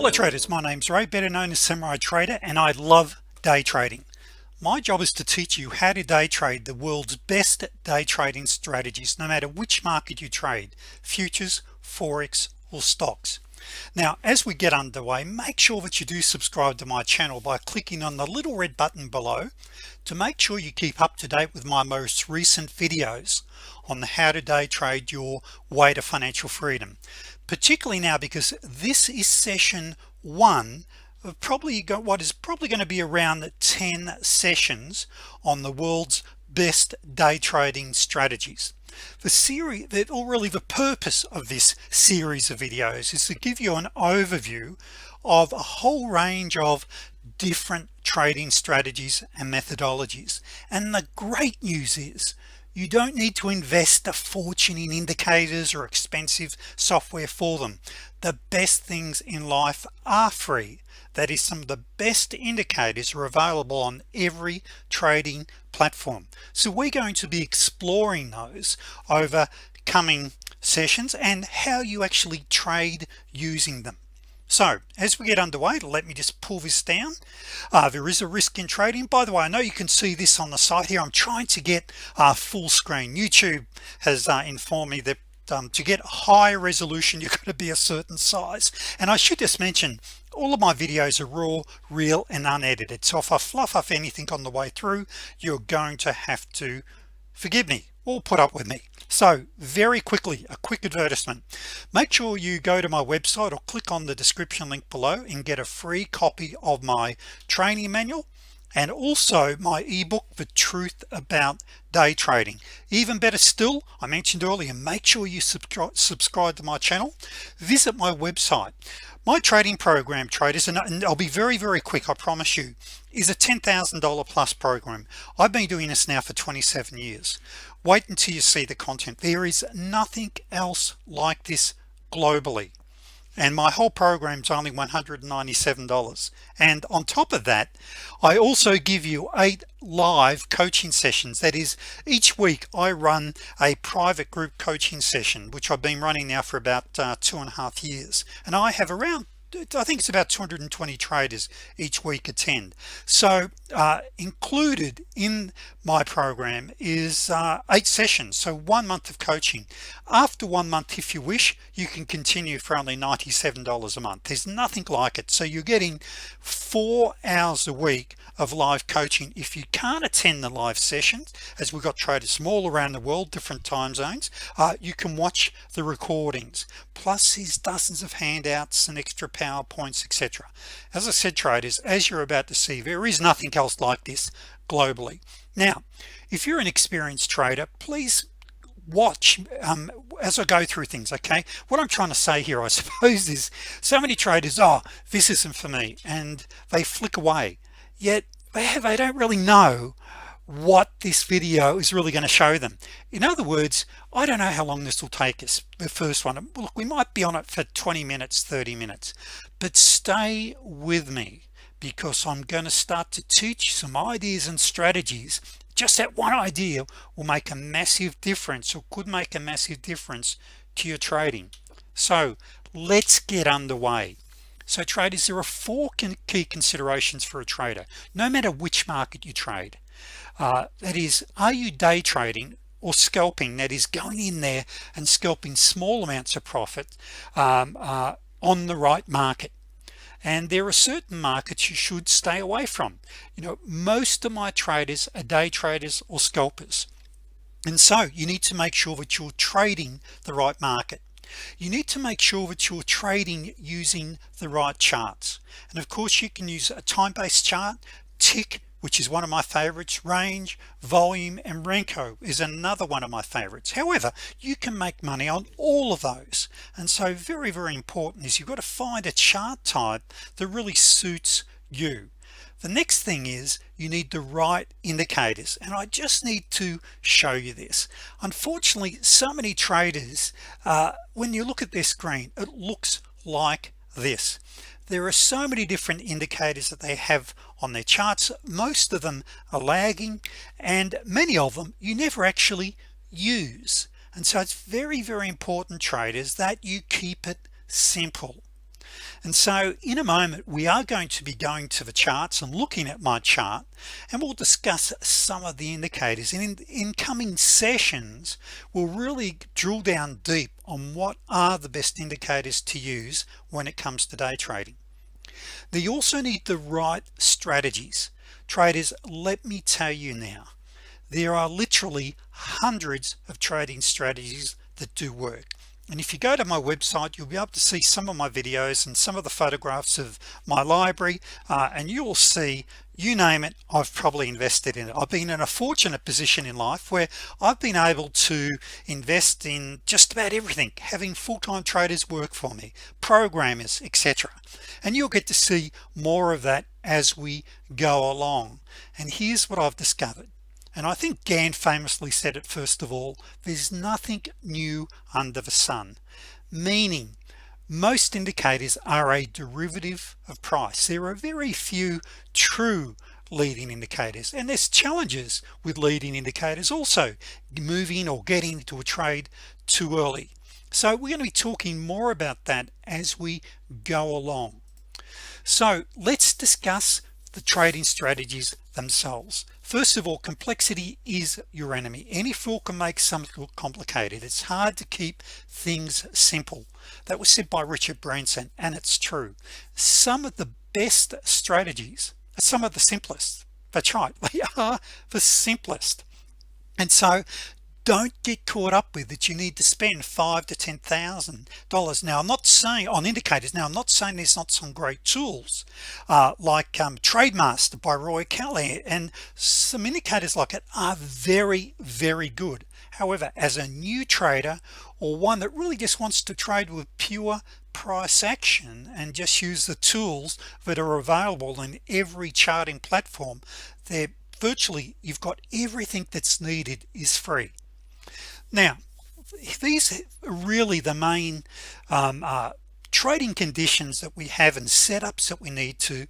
Hello traders, my name's Ray, better known as Samurai Trader, and I love day trading. My job is to teach you how to day trade the world's best day trading strategies, no matter which market you trade, futures, Forex, or stocks. Now, as we get underway, make sure that you do subscribe to my channel by clicking on the little red button below to make sure you keep up to date with my most recent videos on how to day trade your way to financial freedom, particularly now because this is session 1 of probably what is probably going to be around 10 sessions on the world's best day trading strategies. The series that, or really the purpose of this series of videos, is to give you an overview of a whole range of different trading strategies and methodologies. And the great news is you don't need to invest a fortune in indicators or expensive software for them. The best things in life are free. That is, some of the best indicators are available on every trading platform. So we're going to be exploring those over coming sessions and how you actually trade using them. So as we get underway, let me just pull this down. There is a risk in trading. By the way, I know you can see this on the site here. I'm trying to get full screen. YouTube has informed me that to get high resolution you've got to be a certain size, and I should just mention all of my videos are raw, real, and unedited. So if I fluff up anything on the way through, you're going to have to forgive me or put up with me. So very quickly, a quick advertisement. Make sure you go to my website or click on the description link below and get a free copy of my training manual and also my ebook, The Truth About Day Trading. Even better still, I mentioned earlier, make sure you subscribe to my channel. Visit my website. My trading program, traders, and I'll be very quick, I promise you, is a $10,000 plus program. I've been doing this now for 27 years. Wait until you see the content. There is nothing else like this globally, and my whole program's only $197. And on top of that, I also give you 8 live coaching sessions. That is, each week I run a private group coaching session, which I've been running now for about 2.5 years, and I have around, I think it's about 220 traders each week attend. So included in my program is 8 sessions, so 1 month of coaching. After 1 month, if you wish, you can continue for only $97 a month. There's nothing like it. So you're getting 4 hours a week of live coaching. If you can't attend the live sessions, as we've got traders from all around the world, different time zones, you can watch the recordings, plus there's dozens of handouts and extra PowerPoints, etc. As I said, traders, as you're about to see, there is nothing else like this globally. Now, if you're an experienced trader, please watch as I go through things. Okay, what I'm trying to say here, I suppose, is so many traders, oh, this isn't for me, and they flick away, yet they don't really know what this video is really going to show them. In other words, I don't know how long this will take us. The first one, look, we might be on it for 20 minutes, 30 minutes, but stay with me, because I'm going to start to teach some ideas and strategies. Just that one idea will make a massive difference, or could make a massive difference to your trading. So let's get underway. So traders, there are 4 key considerations for a trader, no matter which market you trade. That is, are you day trading or scalping? That is, going in there and scalping small amounts of profit on the right market. And there are certain markets you should stay away from. You know, most of my traders are day traders or scalpers, and so you need to make sure that you're trading the right market. You need to make sure that you're trading using the right charts, and of course you can use a time-based chart. Tick, which is one of my favorites, range, volume, and Renko is another one of my favorites. However, you can make money on all of those, and so very important is you've got to find a chart type that really suits you. The next thing is you need the right indicators, and I just need to show you this. Unfortunately, so many traders, when you look at their screen, it looks like this. There are so many different indicators that they have on their charts. Most of them are lagging, and many of them you never actually use. And so it's very important, traders, that you keep it simple. And so in a moment we are going to be going to the charts and looking at my chart, and we'll discuss some of the indicators, and in coming sessions we'll really drill down deep on what are the best indicators to use when it comes to day trading. Now you also need the right strategies. Traders, let me tell you now, there are literally hundreds of trading strategies that do work. And if you go to my website, you'll be able to see some of my videos and some of the photographs of my library, and you will see, you name it, I've probably invested in it. I've been in a fortunate position in life where I've been able to invest in just about everything, having full-time traders work for me, programmers, etc. And you'll get to see more of that as we go along. And here's what I've discovered, and I think Gann famously said it first of all: there's nothing new under the sun, meaning most indicators are a derivative of price. There are very few true leading indicators, and there's challenges with leading indicators also, moving or getting into a trade too early. So we're going to be talking more about that as we go along. So let's discuss the trading strategies themselves. First of all, complexity is your enemy. Any fool can make something look complicated. It's hard to keep things simple. That was said by Richard Branson, and it's true. Some of the best strategies are some of the simplest. That's right, they are the simplest. And so don't get caught up with that you need to spend $5,000 to $10,000. Now I'm not saying on indicators, now I'm not saying there's not some great tools like TradeMaster by Roy Kelly, and some indicators like it are very good. However, as a new trader, or one that really just wants to trade with pure price action and just use the tools that are available in every charting platform, they're virtually, you've got everything that's needed is free. Now these are really the main trading conditions that we have and setups that we need to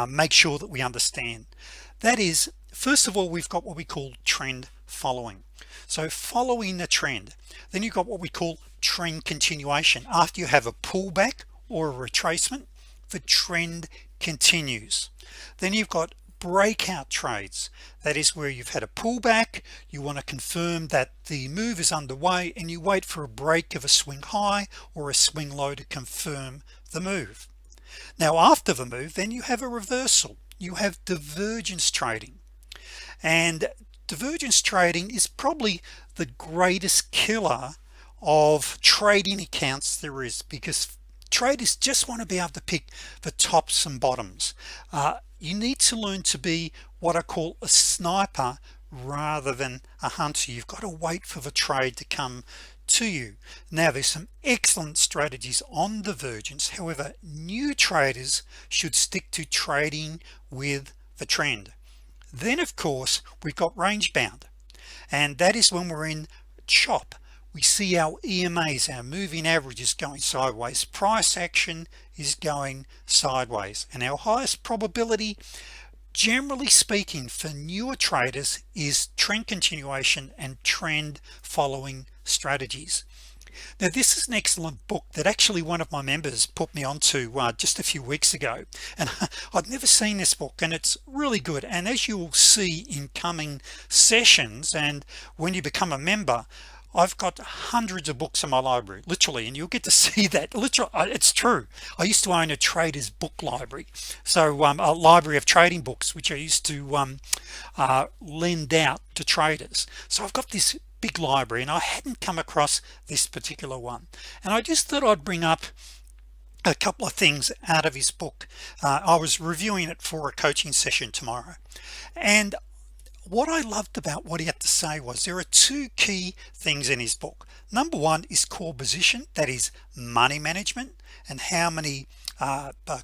make sure that we understand. That is, first of all, we've got what we call trend following. So following the trend, then you've got what we call trend continuation. After you have a pullback or a retracement, the trend continues. Then you've got breakout trades. That is where you've had a pullback, you want to confirm that the move is underway, and you wait for a break of a swing high or a swing low to confirm the move. Now after the move, then you have a reversal. You have divergence trading, and divergence trading is probably the greatest killer of trading accounts there is, because traders just want to be able to pick the tops and bottoms. You need to learn to be what I call a sniper rather than a hunter. You've got to wait for the trade to come to you. Now there's some excellent strategies on divergence. However, new traders should stick to trading with the trend. Then of course we've got range bound, and that is when we're in chop. We see our EMAs, our moving averages, going sideways. Price action is going sideways, and our highest probability, generally speaking, for newer traders is trend continuation and trend following strategies. Now this is an excellent book that actually one of my members put me onto just a few weeks ago, and I'd never seen this book, and it's really good. And as you will see in coming sessions and when you become a member, I've got hundreds of books in my library, literally, and you'll get to see that. Literally, it's true. I used to own a trader's book library, so a library of trading books which I used to lend out to traders. So I've got this big library, and I hadn't come across this particular one, and I just thought I'd bring up a couple of things out of his book. I was reviewing it for a coaching session tomorrow, and what I loved about what he had to say was there are two key things in his book. Number one is core position, that is money management, and how many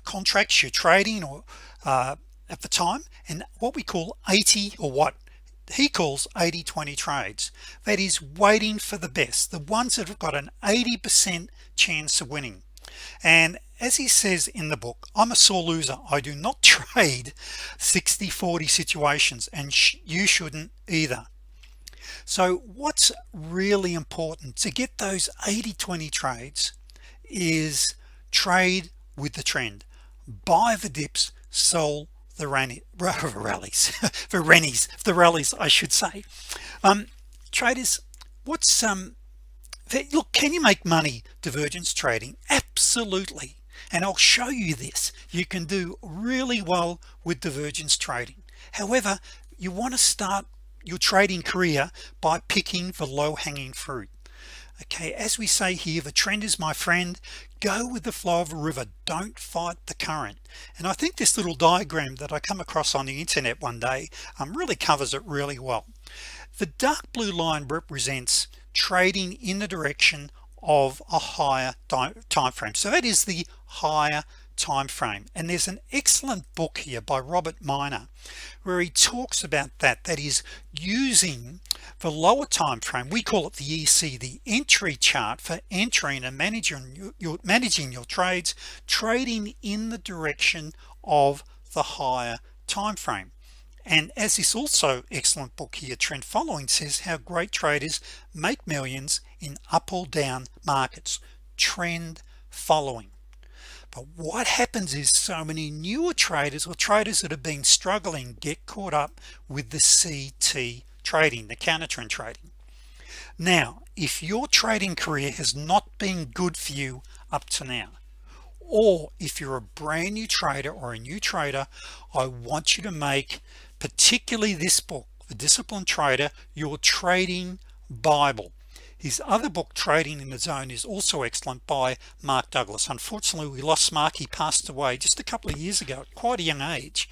contracts you're trading or at the time, and what we call 80, or what he calls 80-20 trades. That is waiting for the best, the ones that have got an 80% chance of winning. And as he says in the book, I'm a sore loser. I do not trade 60-40 situations, and you shouldn't either. So what's really important to get those 80-20 trades is trade with the trend, buy the dips, sell the rallies the rallies, I should say. Traders, what's look, can you make money divergence trading? Absolutely. And I'll show you this. You can do really well with divergence trading. However, you want to start your trading career by picking the low-hanging fruit. Okay, as we say here, the trend is my friend. Go with the flow of a river, don't fight the current. And I think this little diagram that I come across on the internet one day really covers it really well. The dark blue line represents trading in the direction of a higher time frame, so that is the higher time frame. And there's an excellent book here by Robert Miner where he talks about that is using the lower time frame. We call it the EC, the entry chart, for entering and managing your trades, trading in the direction of the higher time frame. And as this also excellent book here, Trend Following, says, how great traders make millions in up or down markets. Trend following. But what happens is so many newer traders, or traders that have been struggling, get caught up with the CT trading, the counter trend trading. Now, if your trading career has not been good for you up to now, or if you're a brand new trader or a new trader, I want you to make particularly this book, The Disciplined Trader, your trading Bible. His other book, Trading in the Zone, is also excellent, by Mark Douglas. Unfortunately, we lost Mark. He passed away just a couple of years ago at quite a young age.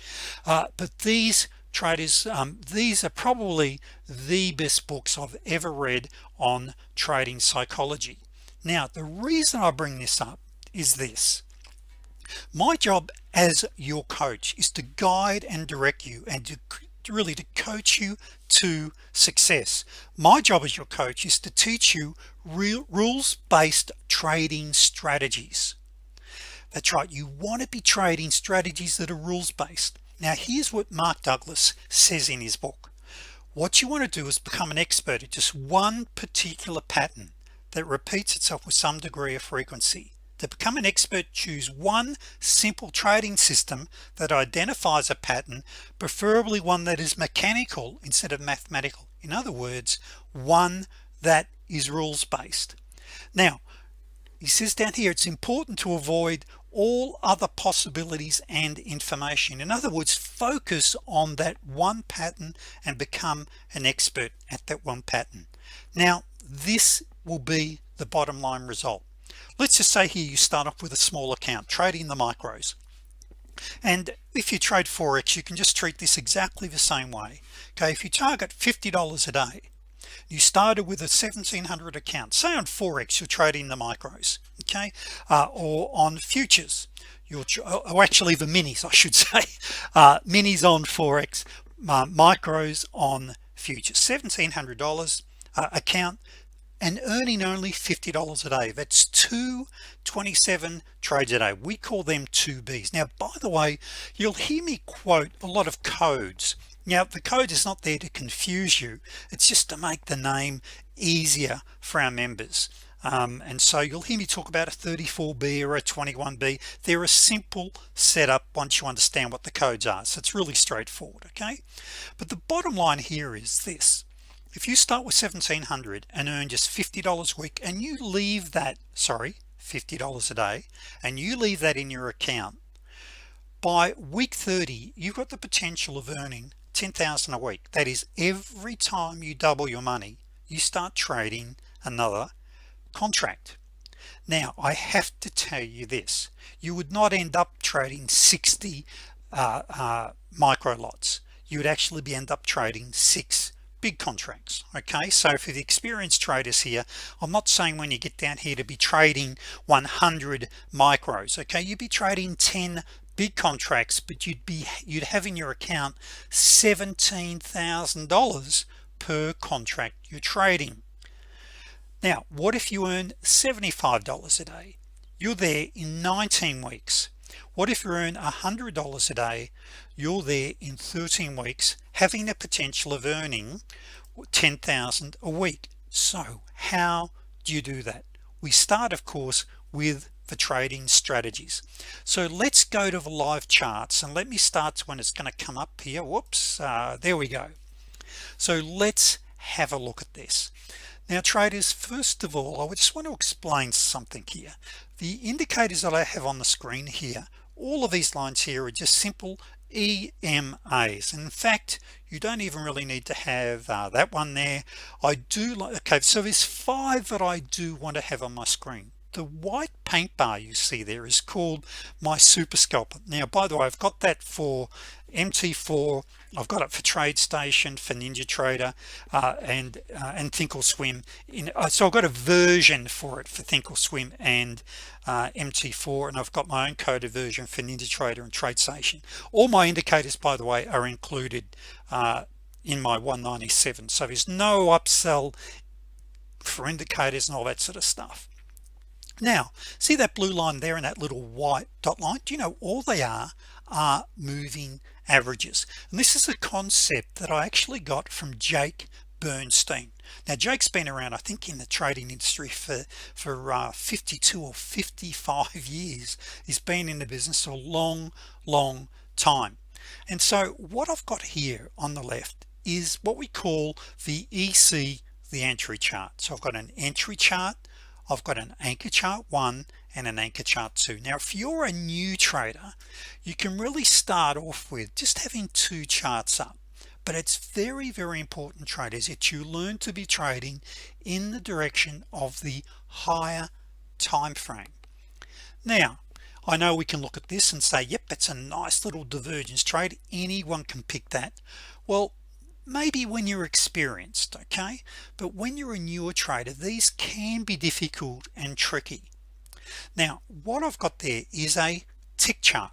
But these traders, these are probably the best books I've ever read on trading psychology. Now, the reason I bring this up is this. My job as your coach is to guide and direct you, and to really to coach you to success. My job as your coach is to teach you real rules-based trading strategies. That's right, you want to be trading strategies that are rules-based. Now here's what Mark Douglas says in his book. What you want to do is become an expert at just one particular pattern that repeats itself with some degree of frequency. To become an expert, choose one simple trading system that identifies a pattern, preferably one that is mechanical instead of mathematical. In other words, one that is rules-based. Now he says down here, it's important to avoid all other possibilities and information. In other words, focus on that one pattern and become an expert at that one pattern. Now this will be the bottom line result. Let's just say here you start off with a small account trading the micros, and if you trade Forex, you can just treat this exactly the same way. Okay, if you target $50 a day, you started with a 1700 account. Say on Forex you're trading the micros, okay, or on futures or actually the minis, I should say, minis on Forex, micros on futures. $1700 account, and earning only $50 a day. That's 227 trades a day. We call them 2Bs. Now by the way, you'll hear me quote a lot of codes. Now the code is not there to confuse you, it's just to make the name easier for our members. And so you'll hear me talk about a 34B or a 21B. They're a simple setup once you understand what the codes are, so it's really straightforward. Okay, but the bottom line here is this. If you start with 1700 and earn just $50 a week, and you leave that, sorry, $50 a day, and you leave that in your account, by week 30 you've got the potential of earning 10,000 a week. That is, every time you double your money, you start trading another contract. Now I have to tell you this, you would not end up trading 60 micro lots. You would actually end up trading 6 big contracts. Okay, so for the experienced traders here, I'm not saying when you get down here to be trading 100 micros. Okay, you'd be trading 10 big contracts, but you'd have in your account $17,000 per contract you're trading. Now what if you earn $75 a day? You're there in 19 weeks. What if you earn $100 a day? You're there in 13 weeks, having the potential of earning 10,000 a week. So how do you do that? We start, of course, with for trading strategies. So let's go to the live charts, and let me start when it's going to come up here. Whoops, there we go. So let's have a look at this. Now traders, first of all, I just want to explain something here. The indicators that I have on the screen here, all of these lines here are just simple EMAs. In fact, you don't even really need to have that one there. I do like, okay, so there's 5 that I do want to have on my screen. The white paint bar you see there is called my super scalper. Now, by the way, I've got that for MT4, I've got it for TradeStation, for NinjaTrader, and Thinkorswim. So I've got a version for it for Thinkorswim and MT4, and I've got my own coded version for NinjaTrader and TradeStation. All my indicators, by the way, are included in my 197, so there's no upsell for indicators and all that sort of stuff. Now see that blue line there and that little white dot line? Do you know all they are moving averages? And this is a concept that I actually got from Jake Bernstein. Now Jake's been around, I think, in the trading industry for 52 or 55 years. He's been in the business a long time. And so what I've got here on the left is what we call the EC, the entry chart. So I've got an entry chart, I've got an anchor chart 1 and an anchor chart 2. Now if you're a new trader, you can really start off with just having 2 charts up, but it's very important, traders, that you learn to be trading in the direction of the higher time frame. Now I know we can look at this and say, yep, that's a nice little divergence trade, anyone can pick that. Well, maybe when you're experienced, okay, but when you're a newer trader, these can be difficult and tricky. Now what I've got there is a tick chart.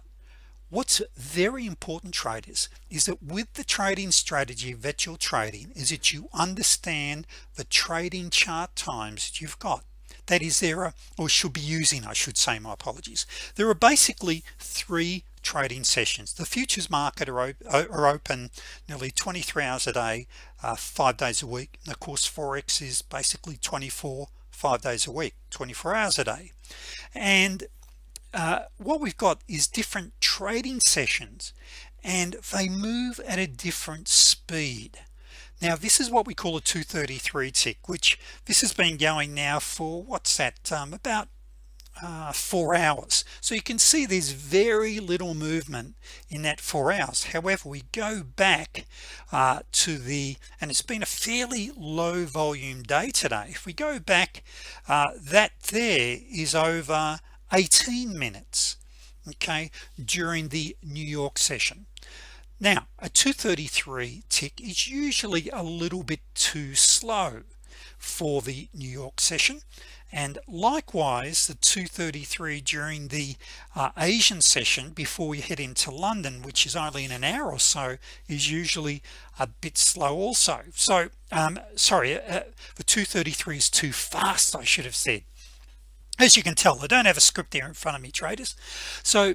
What's very important, traders, is that with the trading strategy that you're trading is that you understand the trading chart times that you've got. That is, there are, or should be using, I should say, my apologies, there are basically 3 trading sessions. The futures market are open nearly 23 hours a day, 5 days a week. And of course Forex is basically 5 days a week, 24 hours a day. And what we've got is different trading sessions, and they move at a different speed. Now this is what we call a 233 tick, which this has been going now for, what's that, about 4 hours. So you can see there's very little movement in that 4 hours. However, we go back to the, and it's been a fairly low volume day today. If we go back, that there is over 18 minutes, okay, during the New York session. Now a 233 tick is usually a little bit too slow for the New York session, and likewise the 233 during the Asian session before we head into London, which is only in an hour or so, is usually a bit slow also. So sorry, the 233 is too fast, I should have said. As you can tell, I don't have a script there in front of me, traders. So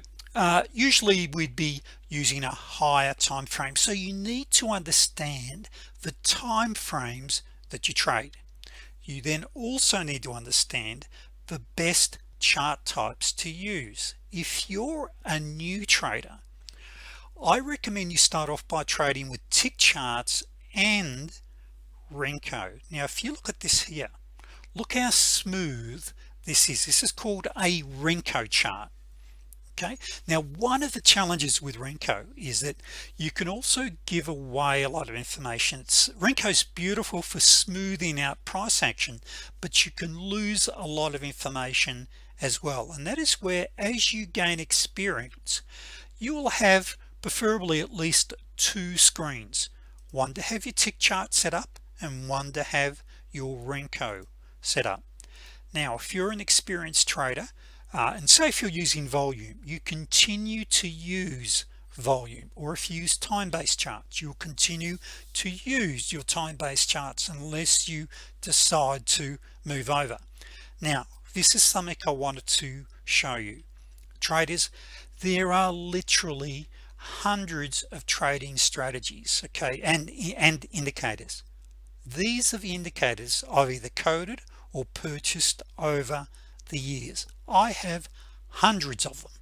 usually we'd be using a higher time frame, so you need to understand the time frames that you trade. You then also need to understand the best chart types to use. If you're a new trader, I recommend you start off by trading with tick charts and Renko. Now if you look at this here, look how smooth this is called a Renko chart. Okay, now one of the challenges with Renko is that you can also give away a lot of information. Renko's beautiful for smoothing out price action, but you can lose a lot of information as well, and that is where, as you gain experience, you will have preferably at least 2 screens, one to have your tick chart set up and one to have your Renko set up. Now if you're an experienced trader, and say if you're using volume, you continue to use volume, or if you use time-based charts, you'll continue to use your time-based charts unless you decide to move over. Now this is something I wanted to show you, traders. There are literally hundreds of trading strategies, okay, and indicators. These are the indicators I've either coded or purchased over the years. I have hundreds of them.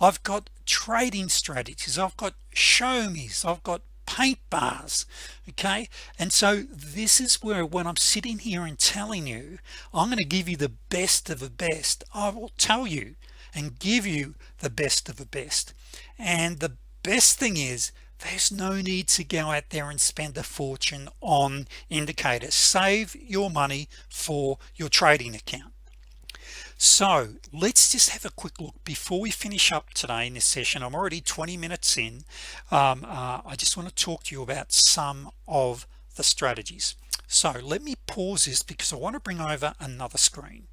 I've got trading strategies, I've got show me's, I've got paint bars. Okay, and so this is where, when I'm sitting here and telling you I'm going to give you the best of the best, I will tell you and give you the best of the best. And the best thing is, there's no need to go out there and spend a fortune on indicators. Save your money for your trading account. So let's just have a quick look before we finish up today in this session. I'm already 20 minutes in. I just want to talk to you about some of the strategies. So let me pause this because I want to bring over another screen.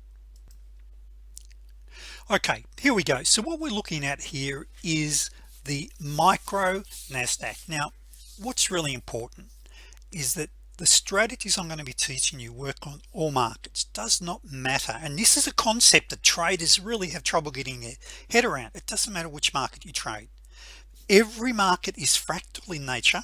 Okay, here we go. So what we're looking at here is the micro NASDAQ. Now what's really important is that the strategies I'm going to be teaching you work on all markets. Does not matter, and this is a concept that traders really have trouble getting their head around. It doesn't matter which market you trade. Every market is fractal in nature,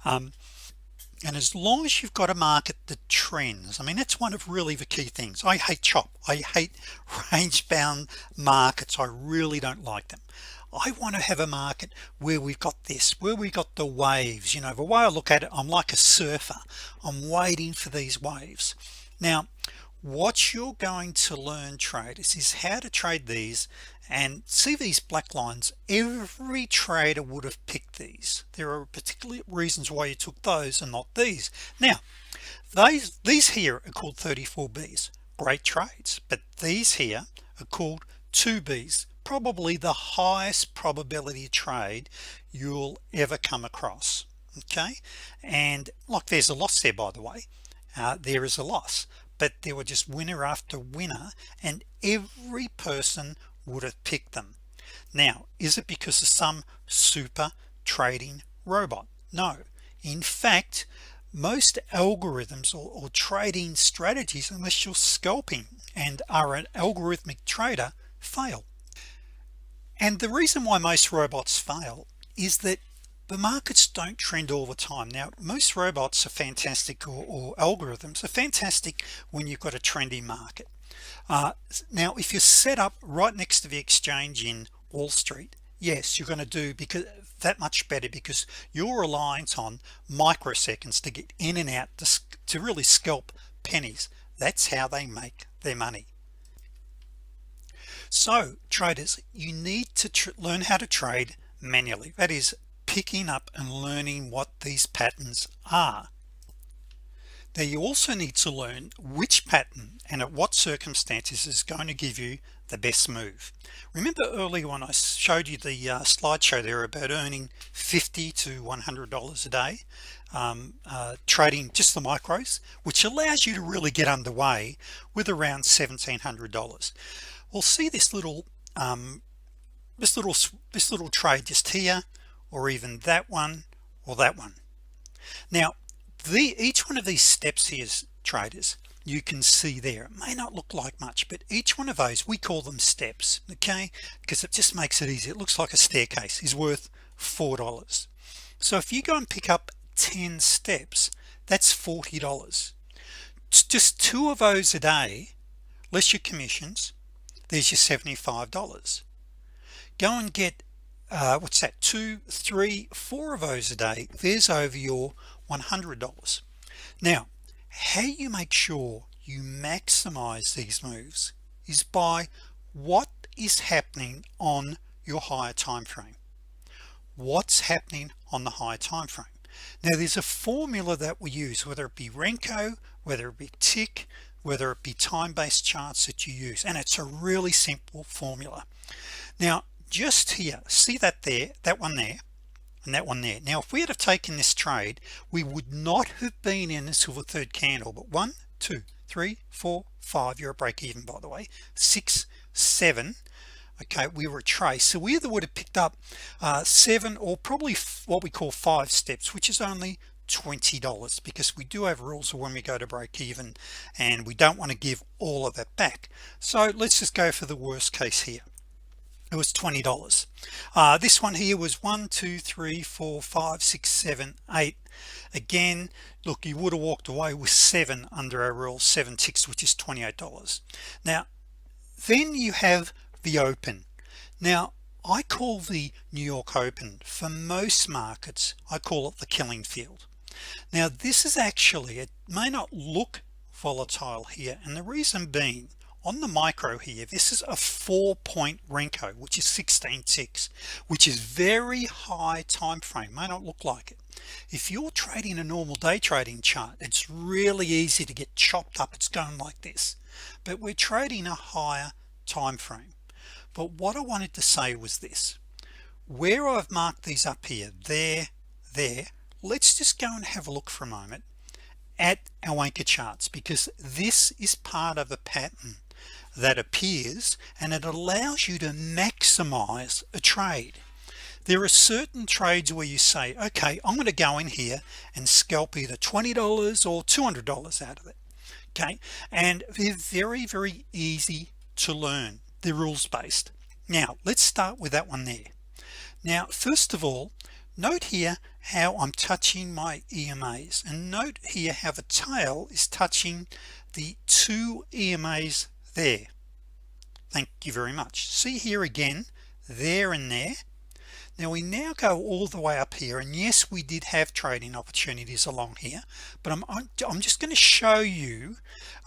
and as long as you've got a market that trends, I mean, that's one of really the key things. I hate chop, I hate range bound markets. I really don't like them. I want to have a market where we've got this, where we got the waves. You know, the way I look at it, I'm like a surfer. I'm waiting for these waves. Now what you're going to learn, traders, is how to trade these. And see these black lines, every trader would have picked these. There are particular reasons why you took those and not these. Now these here are called 34Bs, great trades, but these here are called 2Bs, probably the highest probability trade you'll ever come across. Okay, and like, there's a loss there, by the way. There is a loss, but there were just winner after winner, and every person would have picked them. Now, is it because of some super trading robot? No. In fact, most algorithms or trading strategies, unless you're scalping and are an algorithmic trader, fail. And the reason why most robots fail is that the markets don't trend all the time. Now most robots are fantastic, or algorithms are fantastic when you've got a trendy market. Now if you're set up right next to the exchange in Wall Street, yes, you're going to do that much better, because you're reliant on microseconds to get in and out, to really scalp pennies. That's how they make their money. So traders, you need to learn how to trade manually. That is, picking up and learning what these patterns are. Now you also need to learn which pattern and at what circumstances is going to give you the best move. Remember earlier when I showed you the slideshow there about earning $50 to $100 a day, trading just the micros, which allows you to really get underway with around $1,700. We'll see this little trade just here, or even that one or that one. Now each one of these steps here, traders, you can see there, it may not look like much, but each one of those, we call them steps, okay, because it just makes it easy. It looks like a staircase, is worth $4. So if you go and pick up 10 steps, that's $40. Just 2 of those a day, less your commissions, there's your $75. Go and get what's that, 2, 3, 4 of those a day, there's over your $100. Now how you make sure you maximize these moves is by what is happening on your higher time frame. What's happening on the higher time frame? Now there's a formula that we use, whether it be Renko, whether it be tick, whether it be time-based charts that you use, and it's a really simple formula. Now just here, see that there, that one there, and that one there. Now if we had have taken this trade, we would not have been in until the third candle, but 1, 2, 3, 4, 5, you're a break even, by the way, 6, 7, okay, we were a trace. So we either would have picked up 7 or probably what we call 5 steps, which is only $20, because we do have rules of when we go to break even and we don't want to give all of that back. So let's just go for the worst case here. It was $20. This one here was 1, 2, 3, 4, 5, 6, 7, 8. Again, look, you would have walked away with 7 under our rule, 7 ticks, which is $28. Now Then you have the open. Now I call the New York Open, for most markets I call it the killing field. Now this is actually, it may not look volatile here, and the reason being, on the micro here, this is a 4-point Renko, which is 16 ticks, which is very high time frame. May not look like it. If you're trading a normal day trading chart, it's really easy to get chopped up. It's going like this, but we're trading a higher time frame. But what I wanted to say was this: where I've marked these up here, there, let's just go and have a look for a moment at our anchor charts, because this is part of a pattern that appears, and it allows you to maximize a trade. There are certain trades where you say, okay, I'm going to go in here and scalp either $20 or $200 out of it. Okay, and they're very easy to learn. They're rules based. Now let's start with that one there. Now first of all, note here how I'm touching my EMAs, and note here how the tail is touching the two EMAs there. Thank you very much. See here again, there and there. Now we now go all the way up here, and yes, we did have trading opportunities along here, but I'm just going to show you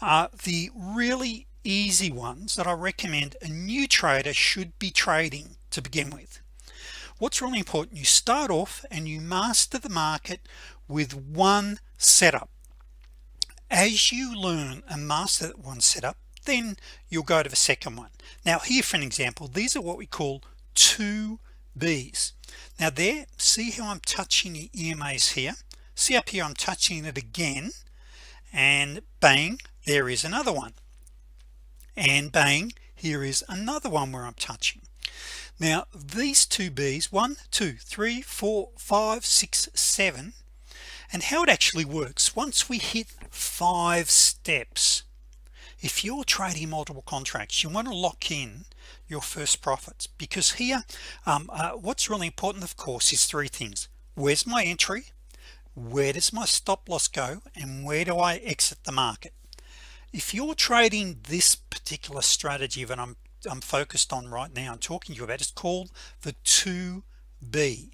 the really easy ones that I recommend a new trader should be trading to begin with. What's really important, you start off and you master the market with one setup. As you learn and master that one setup, then you'll go to the second one. Now here, for an example, these are what we call 2Bs. Now there, see how I'm touching the EMAs here? See up here, I'm touching it again, and bang, there is another one, and bang, here is another one where I'm touching. Now these 2Bs, 1 2 3 4 5 6 7, and how it actually works, once we hit 5 steps, if you're trading multiple contracts, you want to lock in your first profits, because here what's really important, of course, is three things: where's my entry, where does my stop loss go, and where do I exit the market. If you're trading this particular strategy that I'm focused on right now and talking to you about, it's called the 2B.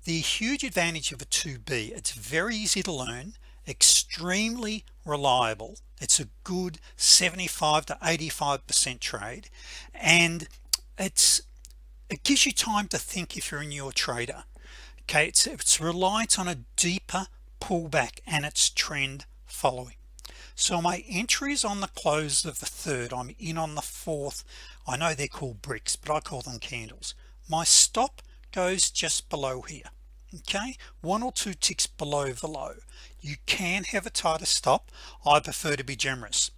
The huge advantage of a 2B, it's very easy to learn, extremely reliable. It's a good 75 to 85% trade, and it gives you time to think if you're a newer trader. Okay, it's reliant on a deeper pullback, and it's trend following. So my entry is on the close of the third. I'm in on the fourth. I know they're called bricks, but I call them candles. My stop goes just below here. Okay, 1 or 2 ticks below the low. You can have a tighter stop. I prefer to be generous.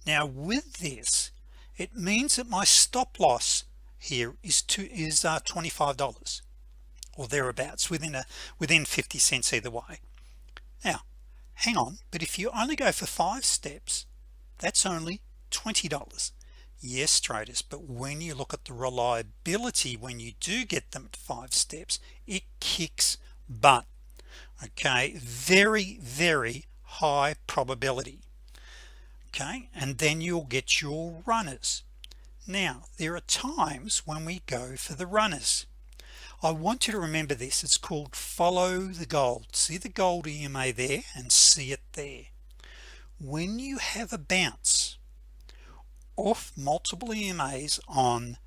Now with this, it means that my stop loss here is $25 or thereabouts, within 50 cents either way. Now hang on, but if you only go for 5 steps, that's only $20. Yes, traders, but when you look at the reliability, when you do get them at 5 steps, it kicks butt. Okay, very high probability. Okay, and then you'll get your runners. Now there are times when we go for the runners. I want you to remember this. It's called follow the gold. See the gold EMA there, and see it there. When you have a bounce off multiple EMAs on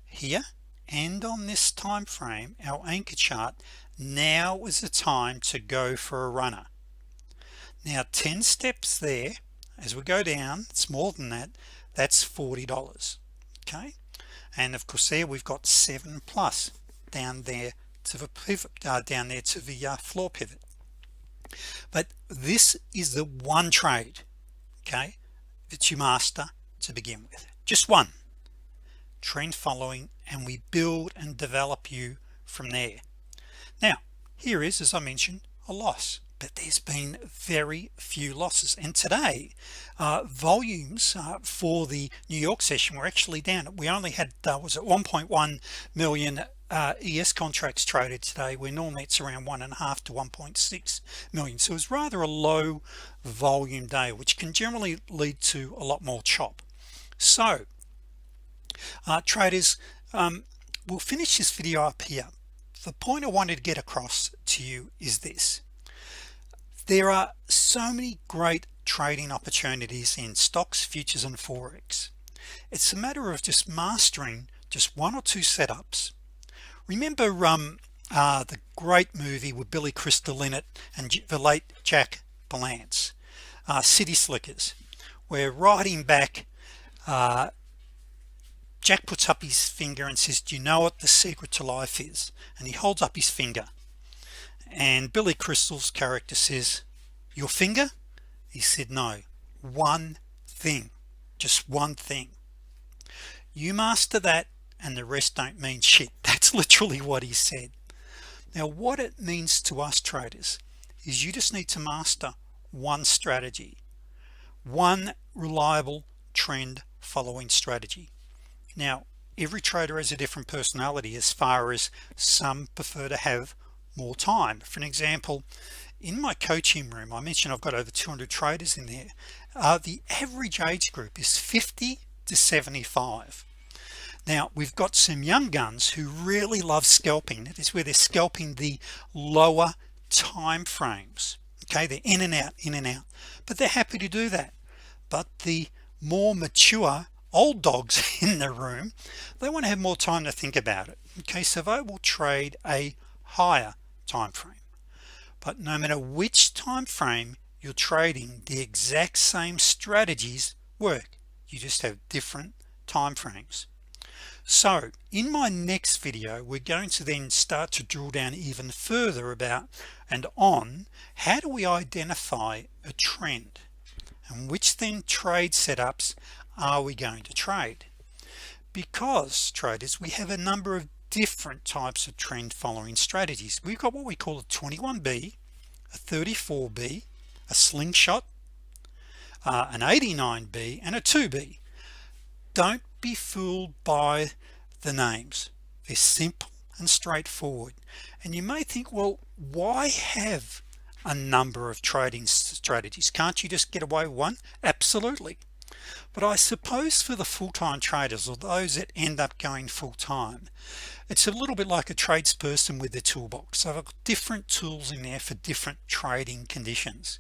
here and on this time frame, our anchor chart, now is the time to go for a runner. Now 10 steps there, as we go down, it's more than that, that's $40. Okay, and of course there we've got 7 plus down there to the pivot, down there to the floor pivot. But this is the one trade, okay, that you master to begin with. Just one. Trend following, and we build and develop you from there. Now here is, as I mentioned, a loss, but there's been very few losses, and today volumes for the New York session were actually down. We only had was it 1.1 million ES contracts traded today, where normally it's around 1.5 to 1.6 million. So it's rather a low volume day, which can generally lead to a lot more chop. So Traders, we'll finish this video up here. The point I wanted to get across to you is this: there are so many great trading opportunities in stocks, futures, and Forex. It's a matter of just mastering just one or two setups. Remember the great movie with Billy Crystal in it and the late Jack Palance, City Slickers, where riding back, Jack puts up his finger and says, do you know what the secret to life is? And he holds up his finger, and Billy Crystal's character says, your finger? He said, no, one thing, just one thing. You master that and the rest don't mean shit. That's literally what he said. Now what it means to us traders is you just need to master one strategy, one reliable trend following strategy. Now every trader has a different personality, as far as some prefer to have more time. For an example, in my coaching room, I mentioned I've got over 200 traders in there. The average age group is 50 to 75. Now we've got some young guns who really love scalping. It is where they're scalping the lower time frames. Okay, they're in and out, but they're happy to do that. But the more mature old dogs in the room, they want to have more time to think about it. Okay, so they will trade a higher time frame. But no matter which time frame you're trading, the exact same strategies work. You just have different time frames. So in my next video, we're going to then start to drill down even further about and on how do we identify a trend, and which then trade setups are we going to trade, because traders, we have a number of different types of trend following strategies. We've got what we call a 21B, a 34B, a slingshot, an 89B, and a 2B. Don't be fooled by the names. They're simple and straightforward. And you may think, well, why have a number of trading strategies? Can't you just get away with one? Absolutely. But I suppose for the full-time traders, or those that end up going full-time, it's a little bit like a tradesperson with their toolbox. So I've got different tools in there for different trading conditions.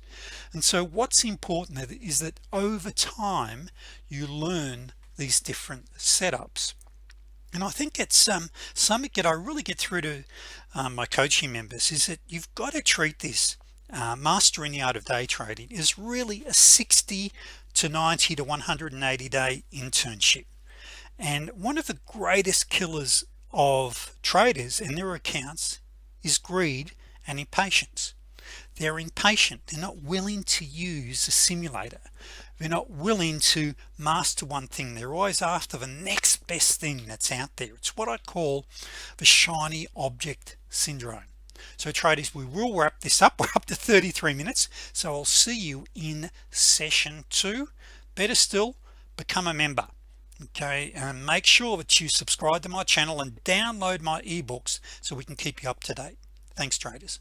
And so what's important is that over time you learn these different setups. And I think it's something that I really get through to my coaching members, is that you've got to treat this mastering the art of day trading is really a 60 to 90 to 180 day internship. And one of the greatest killers of traders and their accounts is greed and impatience. They're impatient. They're not willing to use a simulator. They're not willing to master one thing. They're always after the next best thing that's out there. It's what I call the shiny object syndrome. So traders, we will wrap this up. We're up to 33 minutes, so I'll see you in session 2. Better still, become a member. Okay, and make sure that you subscribe to my channel and download my ebooks so we can keep you up to date. Thanks traders.